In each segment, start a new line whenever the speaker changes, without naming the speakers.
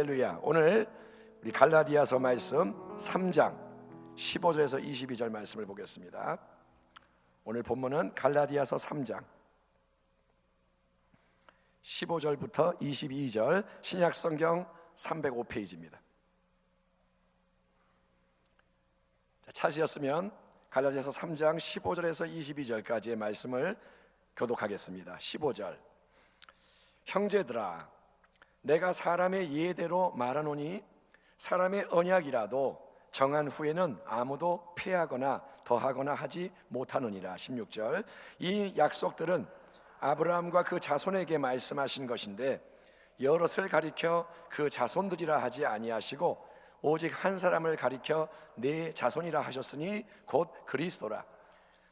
할렐루야. 오늘 우리 갈라디아서 말씀 3장 15절에서 22절 말씀을 보겠습니다. 오늘 본문은 갈라디아서 3장 15절부터 22절, 신약성경 305페이지입니다. 찾으셨으면 갈라디아서 3장 15절에서 22절까지의 말씀을 교독하겠습니다. 15절. 형제들아, 내가 사람의 예대로 말하노니 사람의 언약이라도 정한 후에는 아무도 폐하거나 더하거나 하지 못하느니라. 16절. 이 약속들은 아브라함과 그 자손에게 말씀하신 것인데 여럿을 가리켜 그 자손들이라 하지 아니하시고 오직 한 사람을 가리켜 내 자손이라 하셨으니 곧 그리스도라.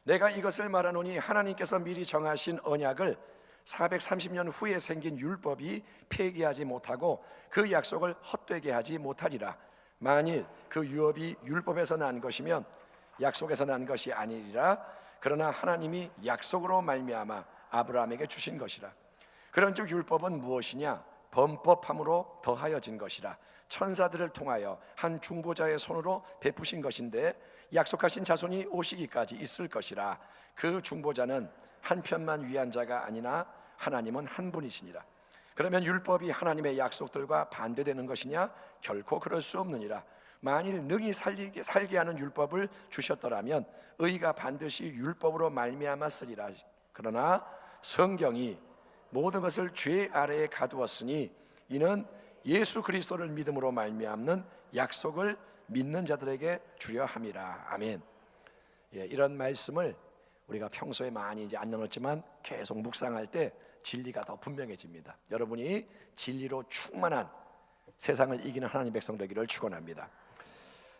내가 이것을 말하노니 하나님께서 미리 정하신 언약을 430년 후에 생긴 율법이 폐기하지 못하고 그 약속을 헛되게 하지 못하리라. 만일 그 유업이 율법에서 난 것이면 약속에서 난 것이 아니리라. 그러나 하나님이 약속으로 말미암아 아브라함에게 주신 것이라. 그런즉 율법은 무엇이냐? 범법함으로 더하여진 것이라. 천사들을 통하여 한 중보자의 손으로 베푸신 것인데 약속하신 자손이 오시기까지 있을 것이라. 그 중보자는 한편만 위한 자가 아니나 하나님은 한 분이시니라. 그러면 율법이 하나님의 약속들과 반대되는 것이냐? 결코 그럴 수 없느니라. 만일 능히 살게 하는 율법을 주셨더라면 의가 반드시 율법으로 말미암아 쓰리라. 그러나 성경이 모든 것을 죄 아래에 가두었으니 이는 예수 그리스도를 믿음으로 말미암는 약속을 믿는 자들에게 주려 함이라. 아멘. 이런 말씀을 우리가 평소에 많이 이제 안 나눴지만 계속 묵상할 때 진리가 더 분명해집니다. 여러분이 진리로 충만한 세상을 이기는 하나님 백성 되기를 축원합니다.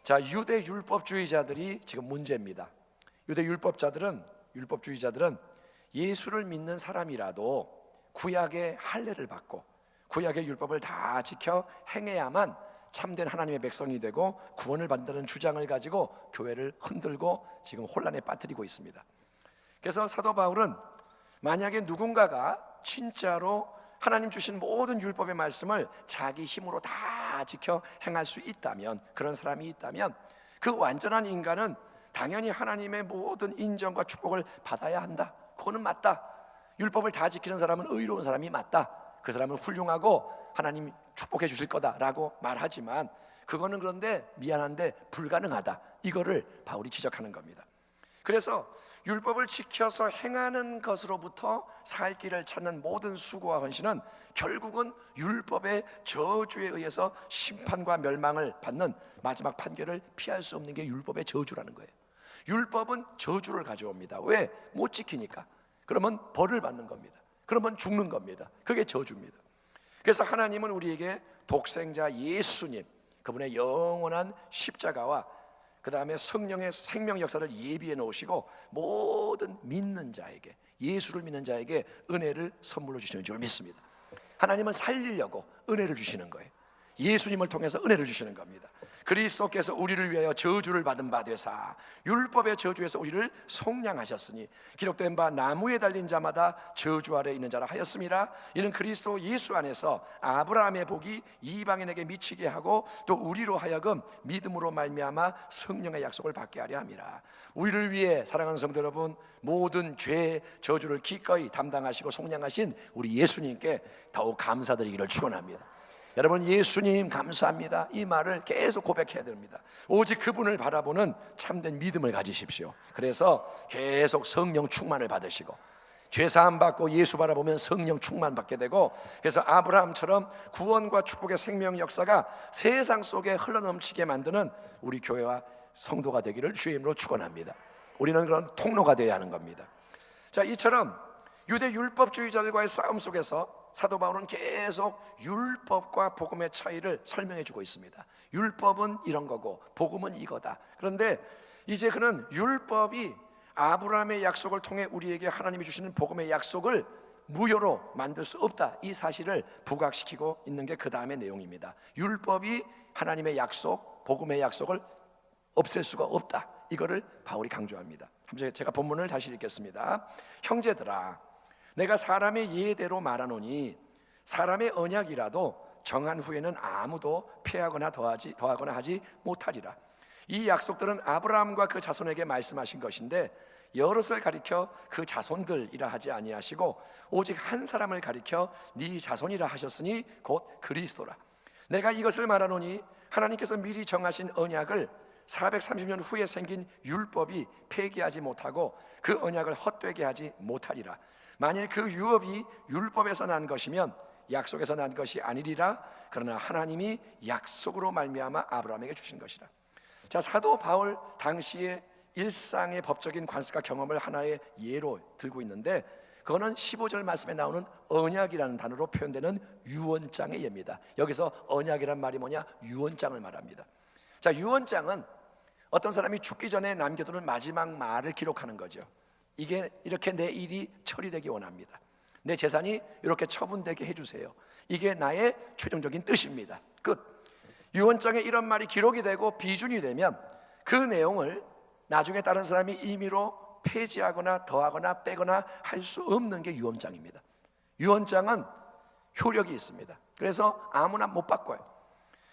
자, 유대 율법주의자들이 지금 문제입니다. 유대 율법주의자들은 예수를 믿는 사람이라도 구약의 할례를 받고 구약의 율법을 다 지켜 행해야만 참된 하나님의 백성이 되고 구원을 받는다는 주장을 가지고 교회를 흔들고 지금 혼란에 빠뜨리고 있습니다. 그래서 사도 바울은 만약에 누군가가 진짜로 하나님 주신 모든 율법의 말씀을 자기 힘으로 다 지켜 행할 수 있다면, 그런 사람이 있다면 그 완전한 인간은 당연히 하나님의 모든 인정과 축복을 받아야 한다. 그거는 맞다. 율법을 다 지키는 사람은 의로운 사람이 맞다. 그 사람은 훌륭하고 하나님 축복해 주실 거다라고 말하지만 그거는 그런데 미안한데 불가능하다. 이거를 바울이 지적하는 겁니다. 그래서 율법을 지켜서 행하는 것으로부터 살 길을 찾는 모든 수고와 헌신은 결국은 율법의 저주에 의해서 심판과 멸망을 받는 마지막 판결을 피할 수 없는 게 율법의 저주라는 거예요. 율법은 저주를 가져옵니다. 왜? 못 지키니까. 그러면 벌을 받는 겁니다. 그러면 죽는 겁니다. 그게 저주입니다. 그래서 하나님은 우리에게 독생자 예수님, 그분의 영원한 십자가와 그 다음에 성령의 생명 역사를 예비해 놓으시고 모든 믿는 자에게, 예수를 믿는 자에게 은혜를 선물로 주시는 줄 믿습니다. 하나님은 살리려고 은혜를 주시는 거예요. 예수님을 통해서 은혜를 주시는 겁니다. 그리스도께서 우리를 위하여 저주를 받은 바 되사 율법의 저주에서 우리를 속량하셨으니 기록된 바 나무에 달린 자마다 저주 아래 있는 자라 하였음이라. 이는 그리스도 예수 안에서 아브라함의 복이 이방인에게 미치게 하고 또 우리로 하여금 믿음으로 말미암아 성령의 약속을 받게 하려 함이라. 우리를 위해 사랑하는 성도 여러분, 모든 죄 저주를 기꺼이 담당하시고 속량하신 우리 예수님께 더욱 감사드리기를 축원합니다. 여러분, 예수님 감사합니다. 이 말을 계속 고백해야 됩니다. 오직 그분을 바라보는 참된 믿음을 가지십시오. 그래서 계속 성령 충만을 받으시고 죄사함 받고 예수 바라보면 성령 충만 받게 되고, 그래서 아브라함처럼 구원과 축복의 생명 역사가 세상 속에 흘러넘치게 만드는 우리 교회와 성도가 되기를 주의 이름으로 축원합니다. 우리는 그런 통로가 되어야 하는 겁니다. 자, 이처럼 유대 율법주의자들과의 싸움 속에서 사도 바울은 계속 율법과 복음의 차이를 설명해 주고 있습니다. 율법은 이런 거고 복음은 이거다. 그런데 이제 그는 율법이 아브라함의 약속을 통해 우리에게 하나님이 주시는 복음의 약속을 무효로 만들 수 없다, 이 사실을 부각시키고 있는 게 그 다음의 내용입니다. 율법이 하나님의 약속, 복음의 약속을 없앨 수가 없다, 이거를 바울이 강조합니다. 제가 본문을 다시 읽겠습니다. 형제들아, 내가 사람의 예대로 말하노니 사람의 언약이라도 정한 후에는 아무도 패하거나 더하거나 하지 못하리라. 이 약속들은 아브라함과 그 자손에게 말씀하신 것인데 여럿을 가리켜 그 자손들이라 하지 아니하시고 오직 한 사람을 가리켜 네 자손이라 하셨으니 곧 그리스도라. 내가 이것을 말하노니 하나님께서 미리 정하신 언약을 430년 후에 생긴 율법이 폐기하지 못하고 그 언약을 헛되게 하지 못하리라. 만일 그 유업이 율법에서 난 것이면 약속에서 난 것이 아니리라. 그러나 하나님이 약속으로 말미암아 아브라함에게 주신 것이라. 자, 사도 바울 당시의 일상의 법적인 관습과 경험을 하나의 예로 들고 있는데, 그거는 15절 말씀에 나오는 언약이라는 단어로 표현되는 유언장의 예입니다. 여기서 언약이란 말이 뭐냐? 유언장을 말합니다. 자, 유언장은 어떤 사람이 죽기 전에 남겨두는 마지막 말을 기록하는 거죠. 이게 이렇게 내 일이 처리되기 원합니다. 내 재산이 이렇게 처분되게 해주세요. 이게 나의 최종적인 뜻입니다. 끝. 유언장에 이런 말이 기록이 되고 비준이 되면 그 내용을 나중에 다른 사람이 임의로 폐지하거나 더하거나 빼거나 할 수 없는 게 유언장입니다. 유언장은 효력이 있습니다. 그래서 아무나 못 바꿔요.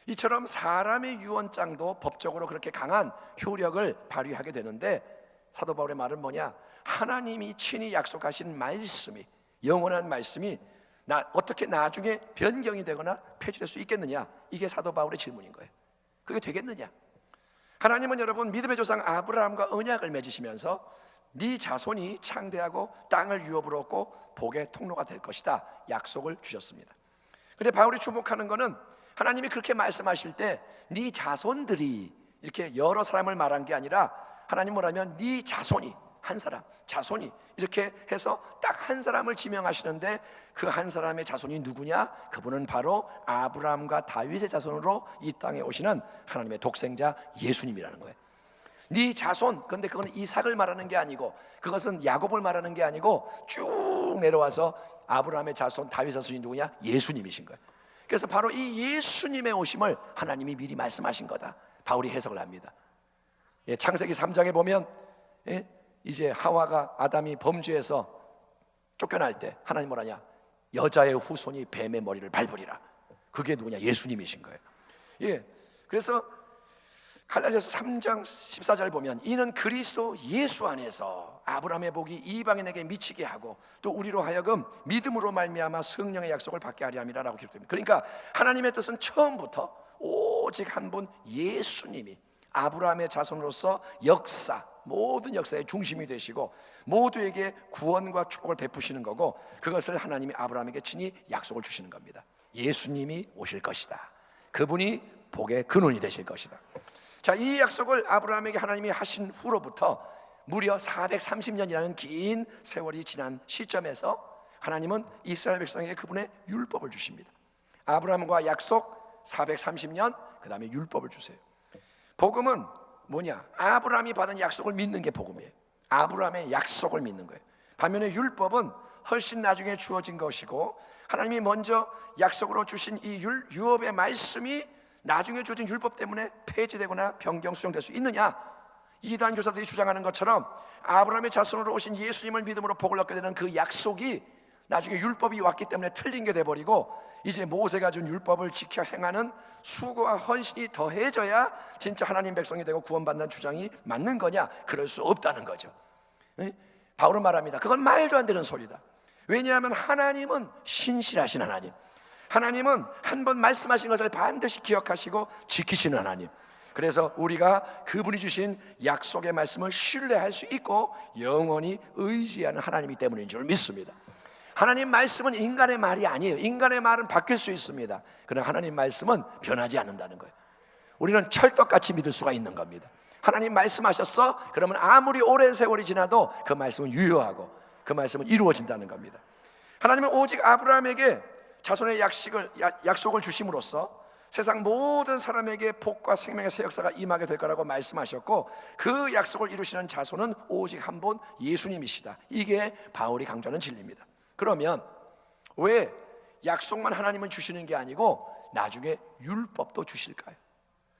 이처럼 사람의 유언장도 법적으로 그렇게 강한 효력을 발휘하게 되는데, 사도 바울의 말은 뭐냐? 하나님이 친히 약속하신 말씀이, 영원한 말씀이 어떻게 나중에 변경이 되거나 폐지될 수 있겠느냐? 이게 사도 바울의 질문인 거예요. 그게 되겠느냐? 하나님은 여러분 믿음의 조상 아브라함과 언약을 맺으시면서 네 자손이 창대하고 땅을 유업으로 얻고 복의 통로가 될 것이다 약속을 주셨습니다. 그런데 바울이 주목하는 것은 하나님이 그렇게 말씀하실 때 네 자손들이 이렇게 여러 사람을 말한 게 아니라, 하나님 뭐라면 네 자손이, 한 사람, 자손이 이렇게 해서 딱 한 사람을 지명하시는데, 그 한 사람의 자손이 누구냐? 그분은 바로 아브라함과 다윗의 자손으로 이 땅에 오시는 하나님의 독생자 예수님이라는 거예요. 네 자손, 그런데 그건 이삭을 말하는 게 아니고, 그것은 야곱을 말하는 게 아니고 쭉 내려와서 아브라함의 자손, 다윗의 자손이 누구냐? 예수님이신 거예요. 그래서 바로 이 예수님의 오심을 하나님이 미리 말씀하신 거다, 바울이 해석을 합니다. 창세기 3장에 보면 이제 하와가, 아담이 범죄해서 쫓겨날 때 하나님 뭐라냐? 여자의 후손이 뱀의 머리를 밟으리라. 그게 누구냐? 예수님이신 거예요. 그래서 갈라디아서 3장 14절 보면 이는 그리스도 예수 안에서 아브라함의 복이 이방인에게 미치게 하고 또 우리로 하여금 믿음으로 말미암아 성령의 약속을 받게 하려 함이라라고 기록됩니다. 그러니까 하나님의 뜻은 처음부터 오직 한 분 예수님이 아브라함의 자손으로서 모든 역사의 중심이 되시고 모두에게 구원과 축복을 베푸시는 거고, 그것을 하나님이 아브라함에게 친히 약속을 주시는 겁니다. 예수님이 오실 것이다. 그분이 복의 근원이 되실 것이다. 자, 이 약속을 아브라함에게 하나님이 하신 후로부터 무려 430년이라는 긴 세월이 지난 시점에서 하나님은 이스라엘 백성에게 그분의 율법을 주십니다. 아브라함과 약속 430년, 그 다음에 율법을 주세요. 복음은 뭐냐? 아브라함이 받은 약속을 믿는 게 복음이에요. 아브라함의 약속을 믿는 거예요. 반면에 율법은 훨씬 나중에 주어진 것이고, 하나님이 먼저 약속으로 주신 이 유업의 말씀이 나중에 주어진 율법 때문에 폐지되거나 변경 수정될 수 있느냐? 이단 교사들이 주장하는 것처럼 아브라함의 자손으로 오신 예수님을 믿음으로 복을 얻게 되는 그 약속이 나중에 율법이 왔기 때문에 틀린 게 돼버리고, 이제 모세가 준 율법을 지켜 행하는 수고와 헌신이 더해져야 진짜 하나님 백성이 되고 구원받는 주장이 맞는 거냐? 그럴 수 없다는 거죠. 바울은 말합니다. 그건 말도 안 되는 소리다. 왜냐하면 하나님은 신실하신 하나님, 하나님은 한 번 말씀하신 것을 반드시 기억하시고 지키시는 하나님. 그래서 우리가 그분이 주신 약속의 말씀을 신뢰할 수 있고 영원히 의지하는 하나님이기 때문인 줄 믿습니다. 하나님 말씀은 인간의 말이 아니에요. 인간의 말은 바뀔 수 있습니다. 그러나 하나님 말씀은 변하지 않는다는 거예요. 우리는 철떡같이 믿을 수가 있는 겁니다. 하나님 말씀하셨어? 그러면 아무리 오랜 세월이 지나도 그 말씀은 유효하고 그 말씀은 이루어진다는 겁니다. 하나님은 오직 아브라함에게 자손의 약속을 주심으로써 세상 모든 사람에게 복과 생명의 새 역사가 임하게 될 거라고 말씀하셨고, 그 약속을 이루시는 자손은 오직 한 분 예수님이시다. 이게 바울이 강조하는 진리입니다. 그러면 왜 약속만 하나님은 주시는 게 아니고 나중에 율법도 주실까요?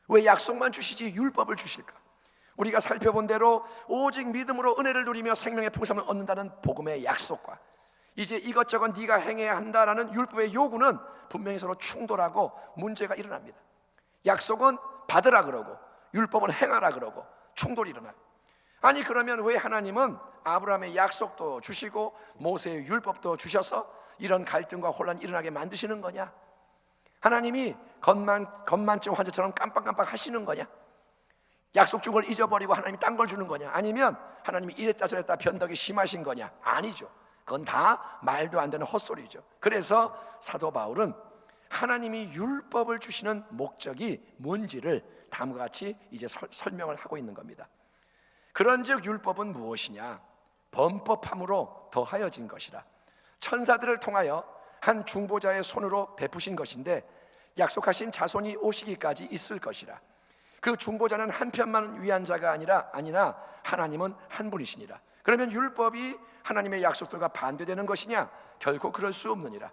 왜 약속만 주시지 율법을 주실까? 우리가 살펴본 대로 오직 믿음으로 은혜를 누리며 생명의 풍성을 얻는다는 복음의 약속과 이제 이것저것 네가 행해야 한다라는 율법의 요구는 분명히 서로 충돌하고 문제가 일어납니다. 약속은 받으라 그러고 율법은 행하라 그러고 충돌이 일어나요. 아니 그러면 왜 하나님은 아브라함의 약속도 주시고 모세의 율법도 주셔서 이런 갈등과 혼란이 일어나게 만드시는 거냐? 하나님이 건만증 환자처럼 깜빡깜빡 하시는 거냐? 약속 준 걸 잊어버리고 하나님이 딴 걸 주는 거냐? 아니면 하나님이 이랬다 저랬다 변덕이 심하신 거냐? 아니죠. 그건 다 말도 안 되는 헛소리죠. 그래서 사도 바울은 하나님이 율법을 주시는 목적이 뭔지를 다음과 같이 이제 설명을 하고 있는 겁니다. 그런즉 율법은 무엇이냐? 범법함으로 더하여진 것이라. 천사들을 통하여 한 중보자의 손으로 베푸신 것인데 약속하신 자손이 오시기까지 있을 것이라. 그 중보자는 한편만 위한 자가 아니라 하나님은 한 분이시니라. 그러면 율법이 하나님의 약속들과 반대되는 것이냐? 결코 그럴 수 없느니라.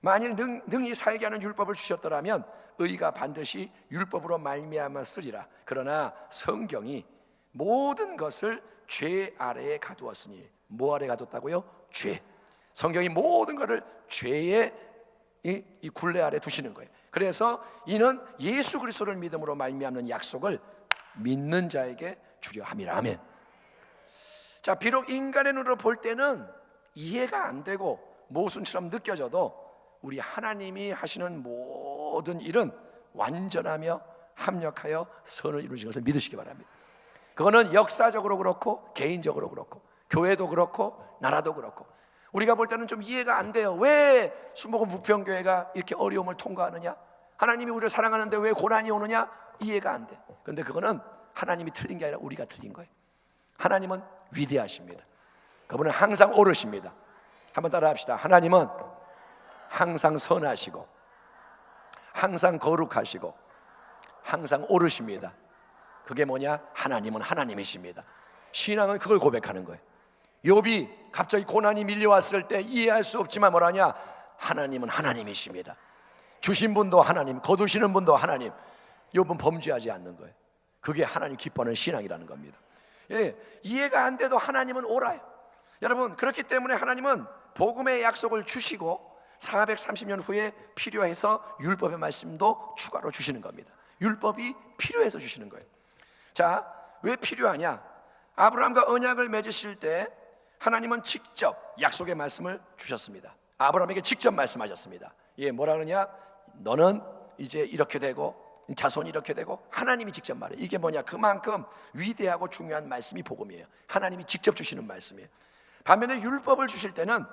만일 능히 살게 하는 율법을 주셨더라면 의가 반드시 율법으로 말미암아 쓰리라. 그러나 성경이 모든 것을 죄 아래에 가두었으니. 뭐 아래에 가뒀다고요? 죄. 성경이 모든 것을 죄의 이 굴레 아래 두시는 거예요. 그래서 이는 예수 그리스도를 믿음으로 말미암는 약속을 믿는 자에게 주려 함이라. 아멘. 자, 비록 인간의 눈으로 볼 때는 이해가 안 되고 모순처럼 느껴져도 우리 하나님이 하시는 모든 일은 완전하며 합력하여 선을 이루신 것을 믿으시기 바랍니다. 그거는 역사적으로 그렇고 개인적으로 그렇고 교회도 그렇고 나라도 그렇고. 우리가 볼 때는 좀 이해가 안 돼요. 왜 순복음 부평교회가 이렇게 어려움을 통과하느냐? 하나님이 우리를 사랑하는데 왜 고난이 오느냐? 이해가 안 돼. 그런데 그거는 하나님이 틀린 게 아니라 우리가 틀린 거예요. 하나님은 위대하십니다. 그분은 항상 옳으십니다. 한번 따라 합시다. 하나님은 항상 선하시고 항상 거룩하시고 항상 옳으십니다. 그게 뭐냐? 하나님은 하나님이십니다. 신앙은 그걸 고백하는 거예요. 욥이 갑자기 고난이 밀려왔을 때 이해할 수 없지만 뭐라냐? 하나님은 하나님이십니다. 주신 분도 하나님, 거두시는 분도 하나님. 욥은 범죄하지 않는 거예요. 그게 하나님 기뻐하는 신앙이라는 겁니다. 예, 이해가 안 돼도 하나님은 옳아요. 여러분, 그렇기 때문에 하나님은 복음의 약속을 주시고 430년 후에 필요해서 율법의 말씀도 추가로 주시는 겁니다. 율법이 필요해서 주시는 거예요. 자, 왜 필요하냐? 아브라함과 언약을 맺으실 때 하나님은 직접 약속의 말씀을 주셨습니다. 아브라함에게 직접 말씀하셨습니다. 예, 뭐라 그러냐? 너는 이제 이렇게 되고 자손이 이렇게 되고. 하나님이 직접 말해요. 이게 뭐냐? 그만큼 위대하고 중요한 말씀이 복음이에요. 하나님이 직접 주시는 말씀이에요. 반면에 율법을 주실 때는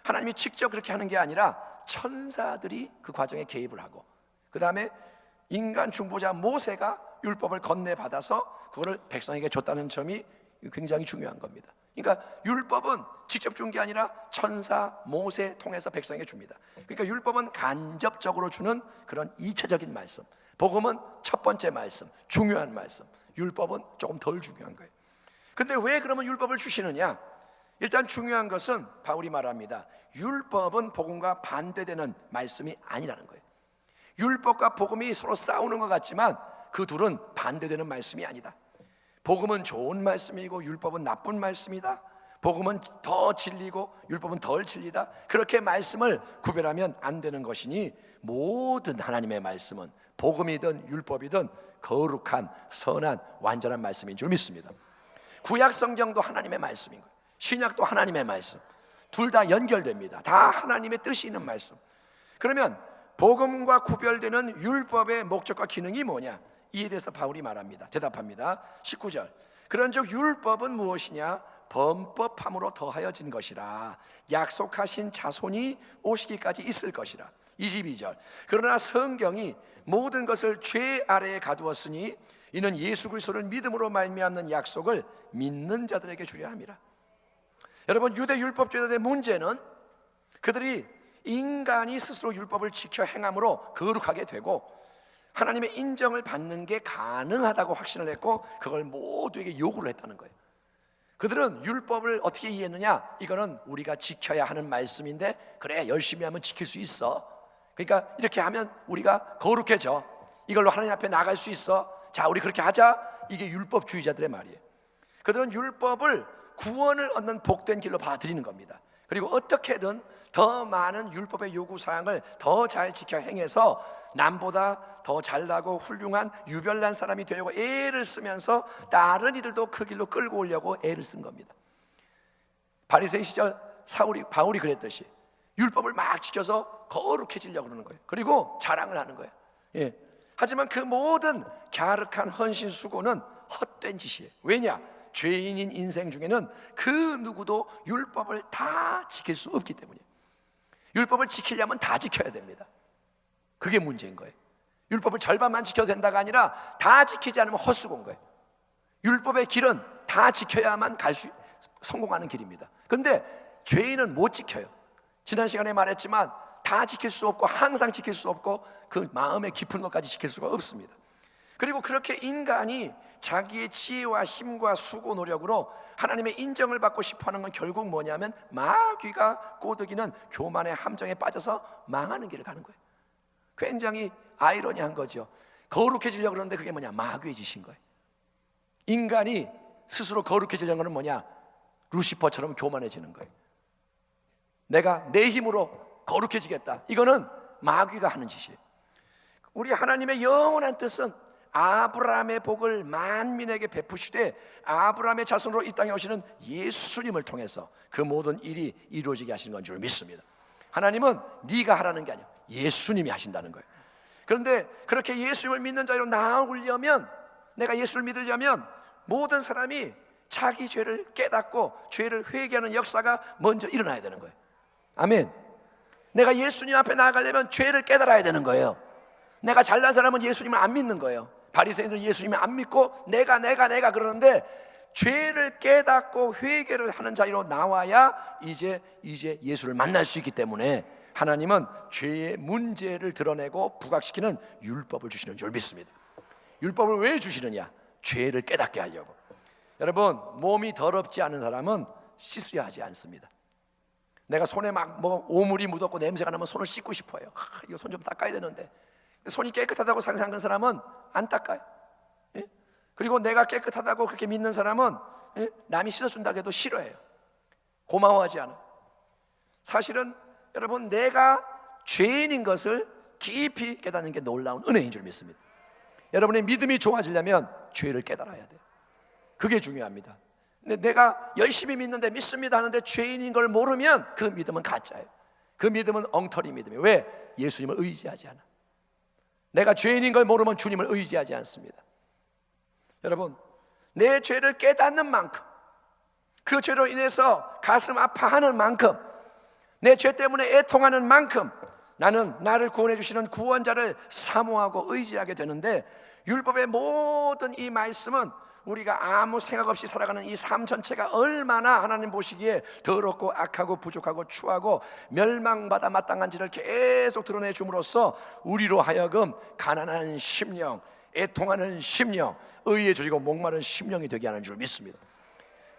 하나님이 직접 그렇게 하는 게 아니라 천사들이 그 과정에 개입을 하고, 그 다음에 인간 중보자 모세가 율법을 건네받아서 그거를 백성에게 줬다는 점이 굉장히 중요한 겁니다. 그러니까 율법은 직접 준 게 아니라 천사, 모세 통해서 백성에게 줍니다. 그러니까 율법은 간접적으로 주는 그런 이체적인 말씀, 복음은 첫 번째 말씀, 중요한 말씀, 율법은 조금 덜 중요한 거예요. 근데 왜 그러면 율법을 주시느냐? 일단 중요한 것은 바울이 말합니다. 율법은 복음과 반대되는 말씀이 아니라는 거예요. 율법과 복음이 서로 싸우는 것 같지만 그 둘은 반대되는 말씀이 아니다. 복음은 좋은 말씀이고 율법은 나쁜 말씀이다. 복음은 더 진리고 율법은 덜 진리다. 그렇게 말씀을 구별하면 안 되는 것이니 모든 하나님의 말씀은 복음이든 율법이든 거룩한 선한 완전한 말씀인 줄 믿습니다. 구약 성경도 하나님의 말씀인 거예요. 신약도 하나님의 말씀. 둘 다 연결됩니다. 다 하나님의 뜻이 있는 말씀. 그러면 복음과 구별되는 율법의 목적과 기능이 뭐냐? 이에 대해서 바울이 말합니다. 대답합니다. 19절. 그런즉 율법은 무엇이냐? 범법함으로 더하여진 것이라. 약속하신 자손이 오시기까지 있을 것이라. 22절. 그러나 성경이 모든 것을 죄 아래에 가두었으니 이는 예수 그리스도를 믿음으로 말미암는 약속을 믿는 자들에게 주려 함이라. 여러분, 유대 율법주의자들의 문제는 그들이 인간이 스스로 율법을 지켜 행함으로 거룩하게 되고 하나님의 인정을 받는 게 가능하다고 확신을 했고 그걸 모두에게 요구를 했다는 거예요. 그들은 율법을 어떻게 이해했느냐? 이거는 우리가 지켜야 하는 말씀인데 그래, 열심히 하면 지킬 수 있어. 그러니까 이렇게 하면 우리가 거룩해져. 이걸로 하나님 앞에 나갈 수 있어. 자, 우리 그렇게 하자. 이게 율법주의자들의 말이에요. 그들은 율법을 구원을 얻는 복된 길로 받아들이는 겁니다. 그리고 어떻게든 더 많은 율법의 요구사항을 더 잘 지켜 행해서 남보다 더 잘나고 훌륭한 유별난 사람이 되려고 애를 쓰면서 다른 이들도 그 길로 끌고 오려고 애를 쓴 겁니다. 바리새인 시절 바울이 그랬듯이 율법을 막 지켜서 거룩해지려고 그러는 거예요. 그리고 자랑을 하는 거예요. 예. 하지만 그 모든 갸륵한 헌신 수고는 헛된 짓이에요. 왜냐? 죄인인 인생 중에는 그 누구도 율법을 다 지킬 수 없기 때문이에요. 율법을 지키려면 다 지켜야 됩니다. 그게 문제인 거예요. 율법을 절반만 지켜도 된다가 아니라 다 지키지 않으면 헛수고인 거예요. 율법의 길은 다 지켜야만 성공하는 길입니다. 그런데 죄인은 못 지켜요. 지난 시간에 말했지만 다 지킬 수 없고 항상 지킬 수 없고 그 마음의 깊은 것까지 지킬 수가 없습니다. 그리고 그렇게 인간이 자기의 지혜와 힘과 수고 노력으로 하나님의 인정을 받고 싶어하는 건 결국 뭐냐면 마귀가 꼬드기는 교만의 함정에 빠져서 망하는 길을 가는 거예요. 굉장히 아이러니한 거죠. 거룩해지려고 그러는데 그게 뭐냐? 마귀의 짓인 거예요. 인간이 스스로 거룩해지려는 거는 뭐냐? 루시퍼처럼 교만해지는 거예요. 내가 내 힘으로 거룩해지겠다. 이거는 마귀가 하는 짓이에요. 우리 하나님의 영원한 뜻은 아브라함의 복을 만민에게 베푸시되 아브라함의 자손으로 이 땅에 오시는 예수님을 통해서 그 모든 일이 이루어지게 하시는 건 줄 믿습니다. 하나님은 네가 하라는 게 아니야. 예수님이 하신다는 거예요. 그런데 그렇게 예수님을 믿는 자로 나아오려면, 내가 예수를 믿으려면 모든 사람이 자기 죄를 깨닫고 죄를 회개하는 역사가 먼저 일어나야 되는 거예요. 아멘. 내가 예수님 앞에 나아가려면 죄를 깨달아야 되는 거예요. 내가 잘난 사람은 예수님을 안 믿는 거예요. 바리새인들은 예수님을 안 믿고 내가 그러는데 죄를 깨닫고 회개를 하는 자리로 나와야 이제 예수를 만날 수 있기 때문에 하나님은 죄의 문제를 드러내고 부각시키는 율법을 주시는 줄 믿습니다. 율법을 왜 주시느냐? 죄를 깨닫게 하려고. 여러분, 몸이 더럽지 않은 사람은 씻으려 하지 않습니다. 내가 손에 막 오물이 묻었고 냄새가 나면 손을 씻고 싶어요. 이거 손 좀 닦아야 되는데 손이 깨끗하다고 상상하는 사람은 안 닦아요. 예? 그리고 내가 깨끗하다고 그렇게 믿는 사람은 남이 씻어준다고 해도 싫어해요. 고마워하지 않아. 사실은 여러분, 내가 죄인인 것을 깊이 깨닫는 게 놀라운 은혜인 줄 믿습니다. 여러분의 믿음이 좋아지려면 죄를 깨달아야 돼요. 그게 중요합니다. 근데 내가 열심히 믿는데 믿습니다 하는데 죄인인 걸 모르면 그 믿음은 가짜예요. 그 믿음은 엉터리 믿음이에요. 왜? 예수님을 의지하지 않아. 내가 죄인인 걸 모르면 주님을 의지하지 않습니다. 여러분, 내 죄를 깨닫는 만큼, 그 죄로 인해서 가슴 아파하는 만큼, 내 죄 때문에 애통하는 만큼 나는 나를 구원해 주시는 구원자를 사모하고 의지하게 되는데, 율법의 모든 이 말씀은 우리가 아무 생각 없이 살아가는 이 삶 전체가 얼마나 하나님 보시기에 더럽고 악하고 부족하고 추하고 멸망받아 마땅한지를 계속 드러내 줌으로써 우리로 하여금 가난한 심령, 애통하는 심령, 의에 조지고 목마른 심령이 되게 하는 줄 믿습니다.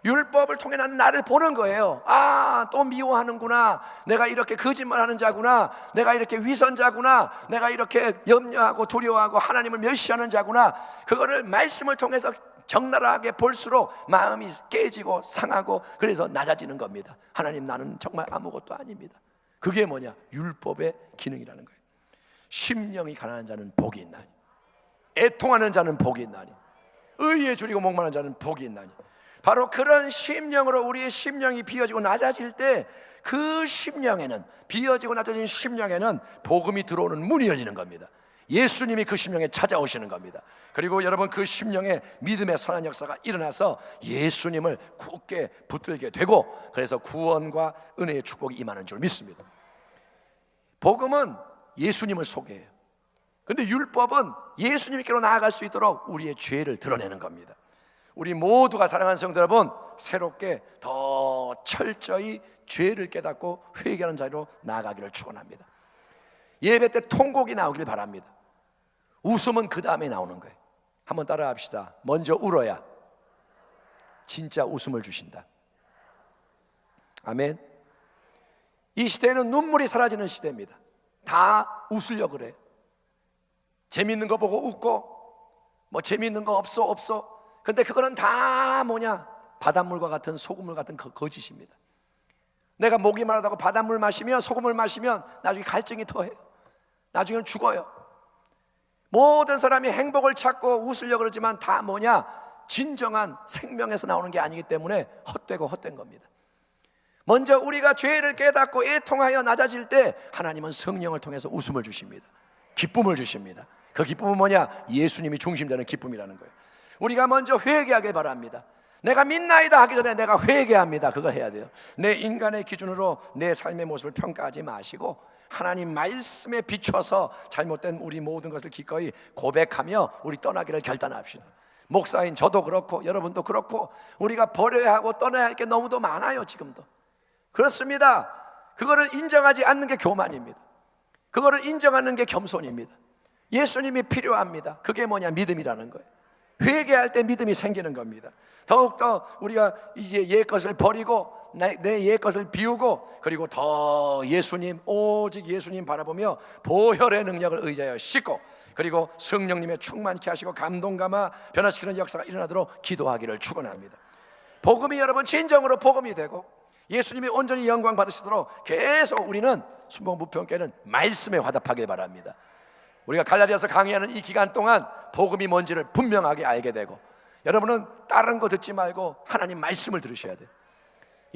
율법을 통해 나는 나를 보는 거예요. 아, 또 미워하는구나. 내가 이렇게 거짓말하는 자구나. 내가 이렇게 위선자구나. 내가 이렇게 염려하고 두려워하고 하나님을 멸시하는 자구나. 그거를 말씀을 통해서 적나라하게 볼수록 마음이 깨지고 상하고 그래서 낮아지는 겁니다. 하나님, 나는 정말 아무것도 아닙니다. 그게 뭐냐? 율법의 기능이라는 거예요. 심령이 가난한 자는 복이 있나니, 애통하는 자는 복이 있나니, 의에 줄이고 목마른 자는 복이 있나니. 바로 그런 심령으로 우리의 심령이 비어지고 낮아질 때 그 심령에는, 비어지고 낮아진 심령에는 복음이 들어오는 문이 열리는 겁니다. 예수님이 그 심령에 찾아오시는 겁니다. 그리고 여러분, 그 심령에 믿음의 선한 역사가 일어나서 예수님을 굳게 붙들게 되고, 그래서 구원과 은혜의 축복이 임하는 줄 믿습니다. 복음은 예수님을 소개해요. 그런데 율법은 예수님께로 나아갈 수 있도록 우리의 죄를 드러내는 겁니다. 우리 모두가 사랑하는 성도 여러분, 새롭게 더 철저히 죄를 깨닫고 회개하는 자리로 나아가기를 축원합니다. 예배 때 통곡이 나오길 바랍니다. 웃음은 그 다음에 나오는 거예요. 한번 따라 합시다. 먼저 울어야 진짜 웃음을 주신다. 아멘. 이 시대에는 눈물이 사라지는 시대입니다. 다 웃으려고 그래. 재밌는 거 보고 웃고, 뭐 재밌는 거 없어. 근데 그거는 다 뭐냐? 바닷물과 같은 소금물 같은 거짓입니다. 내가 목이 마르다고 바닷물 마시면, 소금을 마시면 나중에 갈증이 더해요. 나중에는 죽어요. 모든 사람이 행복을 찾고 웃으려고 그러지만 다 뭐냐? 진정한 생명에서 나오는 게 아니기 때문에 헛되고 헛된 겁니다. 먼저 우리가 죄를 깨닫고 애통하여 낮아질 때 하나님은 성령을 통해서 웃음을 주십니다. 기쁨을 주십니다. 그 기쁨은 뭐냐? 예수님이 중심되는 기쁨이라는 거예요. 우리가 먼저 회개하길 바랍니다. 내가 믿나이다 하기 전에 내가 회개합니다. 그걸 해야 돼요. 내 인간의 기준으로 내 삶의 모습을 평가하지 마시고 하나님 말씀에 비춰서 잘못된 우리 모든 것을 기꺼이 고백하며 우리 떠나기를 결단합시다. 목사인 저도 그렇고 여러분도 그렇고 우리가 버려야 하고 떠나야 할 게 너무도 많아요. 지금도 그렇습니다. 그거를 인정하지 않는 게 교만입니다. 그거를 인정하는 게 겸손입니다. 예수님이 필요합니다. 그게 뭐냐? 믿음이라는 거예요. 회개할 때 믿음이 생기는 겁니다. 더욱더 우리가 이제 옛 것을 버리고 내 옛 것을 비우고 그리고 더 예수님, 오직 예수님 바라보며 보혈의 능력을 의지하여 씻고 그리고 성령님의 충만케 하시고 감동감화 변화시키는 역사가 일어나도록 기도하기를 축원합니다. 복음이 여러분 진정으로 복음이 되고 예수님이 온전히 영광 받으시도록 계속 우리는 순복음부평교회는 말씀에 화답하길 바랍니다. 우리가 갈라디아서 강의하는 이 기간 동안 복음이 뭔지를 분명하게 알게 되고 여러분은 다른 거 듣지 말고 하나님 말씀을 들으셔야 돼요.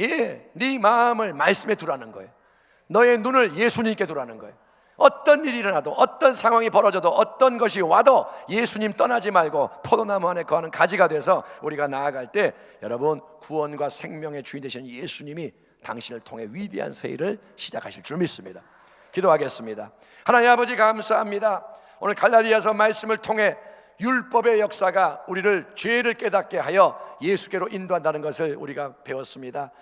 예, 네 마음을 말씀에 두라는 거예요. 너의 눈을 예수님께 두라는 거예요. 어떤 일이 일어나도 어떤 상황이 벌어져도 어떤 것이 와도 예수님 떠나지 말고 포도나무 안에 거하는 가지가 돼서 우리가 나아갈 때 여러분 구원과 생명의 주인 되신 예수님이 당신을 통해 위대한 새 일을 시작하실 줄 믿습니다. 기도하겠습니다. 하나님 아버지 감사합니다. 오늘 갈라디아서 말씀을 통해 율법의 역사가 우리를 죄를 깨닫게 하여 예수께로 인도한다는 것을 우리가 배웠습니다.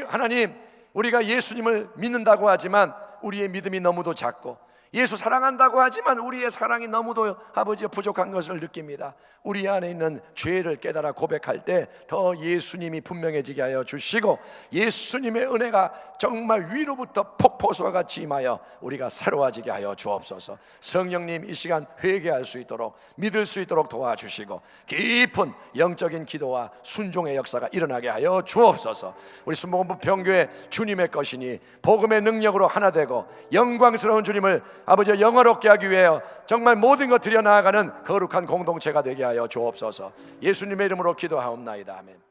하나님, 우리가 예수님을 믿는다고 하지만 우리의 믿음이 너무도 작고 예수 사랑한다고 하지만 우리의 사랑이 너무도 아버지 부족한 것을 느낍니다. 우리 안에 있는 죄를 깨달아 고백할 때 더 예수님이 분명해지게 하여 주시고 예수님의 은혜가 정말 위로부터 폭포수와 같이 임하여 우리가 새로워지게 하여 주옵소서. 성령님 이 시간 회개할 수 있도록 믿을 수 있도록 도와주시고 깊은 영적인 기도와 순종의 역사가 일어나게 하여 주옵소서. 우리 순복음부평교회 주님의 것이니 복음의 능력으로 하나 되고 영광스러운 주님을 아버지 영화롭게 하기 위하여 정말 모든 것 들여나아가는 거룩한 공동체가 되게 하여 주옵소서. 예수님의 이름으로 기도하옵나이다. 아멘.